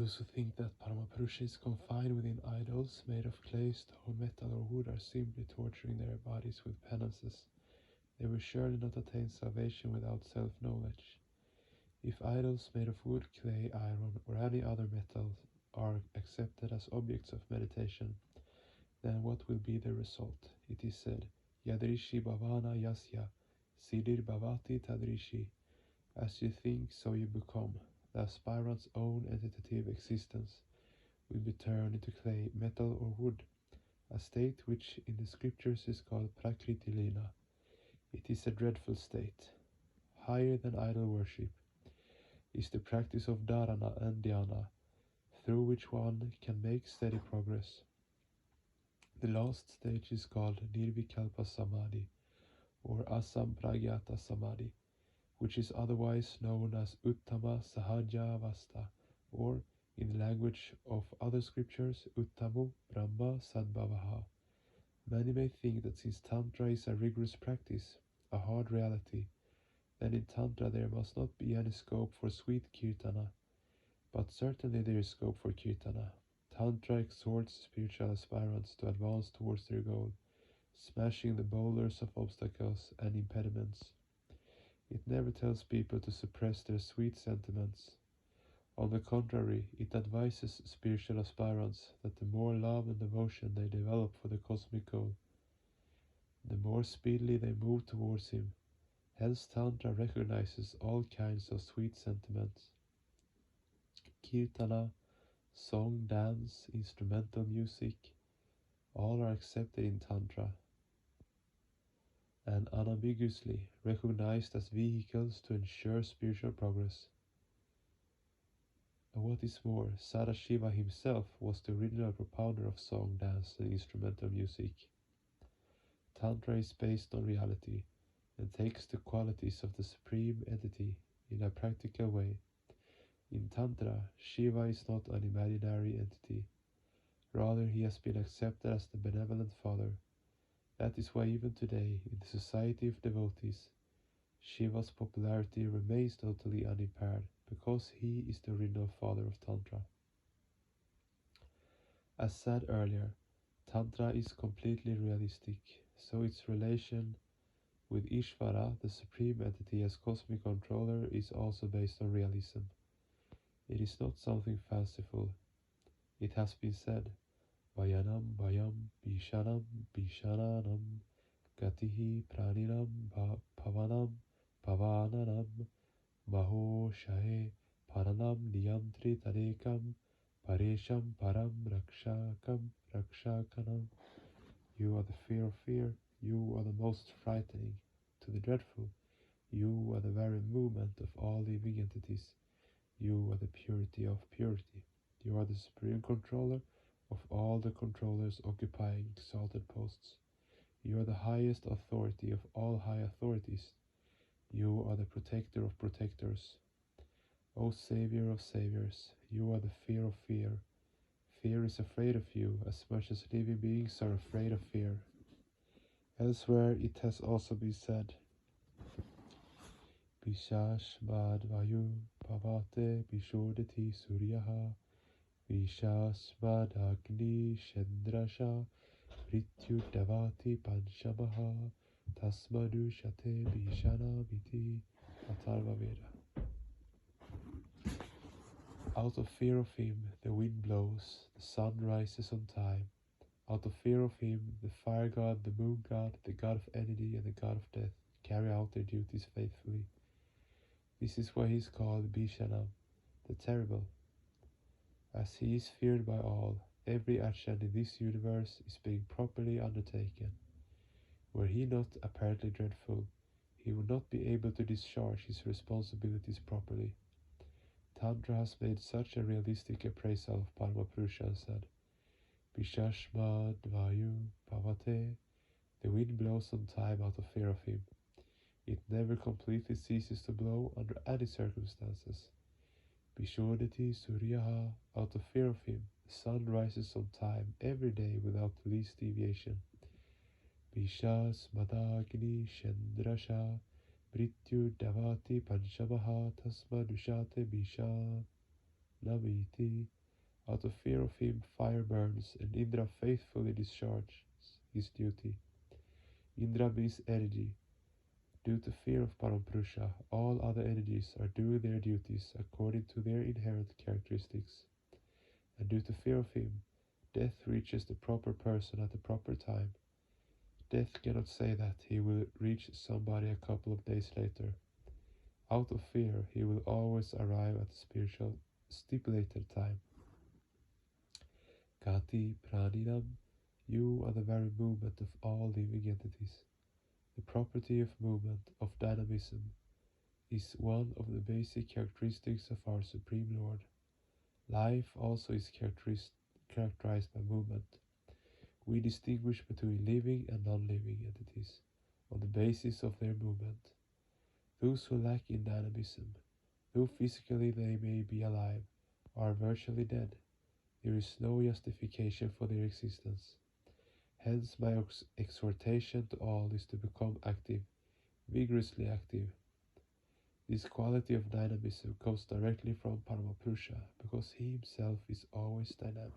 Those who think that Parama Puruśa is confined within idols made of clay, stone, metal or wood are simply torturing their bodies with penances. They will surely not attain salvation without self-knowledge. If idols made of wood, clay, iron or any other metals are accepted as objects of meditation, then what will be the result? It is said, Yadrishi bhavana yasya, siddhir bhavati tadrishi. As you think, so you become. The aspirant's own entitative existence will be turned into clay, metal or wood, a state which in the scriptures is called prakriti lila. It is a dreadful state. Higher than idol worship is the practice of dharana and dhyana, through which one can make steady progress. The last stage is called nirvikalpa samadhi, or asampragyata samadhi, which is otherwise known as uttama sahaja avastha, or in the language of other scriptures, uttamo brahma sadbhavaha. Many may think that since Tantra is a rigorous practice, a hard reality, then in Tantra there must not be any scope for sweet Kirtana, but certainly there is scope for Kirtana. Tantra exhorts spiritual aspirants to advance towards their goal, smashing the boulders of obstacles and impediments. It never tells people to suppress their sweet sentiments. On the contrary, it advises spiritual aspirants that the more love and devotion they develop for the cosmic goal, the more speedily they move towards him. Hence Tantra recognizes all kinds of sweet sentiments. Kirtana, song, dance, instrumental music, all are accepted in Tantra and unambiguously recognized as vehicles to ensure spiritual progress. And what is more, Sadashiva himself was the original propounder of song, dance and instrumental music. Tantra is based on reality and takes the qualities of the Supreme Entity in a practical way. In Tantra, Shiva is not an imaginary entity. Rather, he has been accepted as the benevolent Father. That is why even today, in the society of devotees, Shiva's popularity remains totally unimpaired, because he is the original Father of Tantra. As said earlier, Tantra is completely realistic, so its relation with Ishvara, the Supreme Entity as cosmic controller, is also based on realism. It is not something fanciful. It has been said, Vayanam Vayam Bishanam Bishananam Gatihi Praninam Pavanam Pavananam Maho Shahe Paranam Niyantri Tanekam Paresham Param Rakshakanam. You are the fear of fear, you are the most frightening to the dreadful, you are the very movement of all living entities, you are the purity of purity, you are the supreme controller of all the controllers occupying exalted posts, you are the highest authority of all high authorities, you are the protector of protectors. O Savior of Saviors, you are the fear of fear. Fear is afraid of you as much as living beings are afraid of fear. Elsewhere it has also been said, Vishashmad Vayu Pavate Vishodati Suryaha Vishashmad Agni Shendrasha Prityu Davati Panchamaha Tasmadu Shate Vishana Viti Atharva Veda. Out of fear of him the wind blows, the sun rises on time. Out of fear of him the fire god, the moon god, the god of enmity and the god of death carry out their duties faithfully. This is why he is called Bhishanam, the terrible. As he is feared by all, every action in this universe is being properly undertaken. Were he not apparently dreadful, he would not be able to discharge his responsibilities properly. Tantra has made such a realistic appraisal of Parama Puruśa and said, Vishashmad Vayu Pavate, the wind blows on time out of fear of him. It never completely ceases to blow under any circumstances. Vishodati Suryaha, out of fear of him, the sun rises on time every day without the least deviation. Vishas Madagni Shendrasha Mrityu Davati Panchamaha Tasma Dushate Bisha. laliita. Out of fear of him, fire burns, and Indra faithfully discharges his duty. Indra means energy. Due to fear of Parama Puruśa, all other energies are doing their duties according to their inherent characteristics. And due to fear of him, death reaches the proper person at the proper time. Death cannot say that he will reach somebody a couple of days later. Out of fear, he will always arrive at the spiritual stipulated time. Gati Praninam, you are the very movement of all living entities. The property of movement, of dynamism, is one of the basic characteristics of our Supreme Lord. Life also is characterized by movement. We distinguish between living and non-living entities on the basis of their movement. Those who lack in dynamism, though physically they may be alive, are virtually dead. There is no justification for their existence. Hence my exhortation to all is to become active, vigorously active. This quality of dynamism comes directly from Parama Puruśa, because he himself is always dynamic.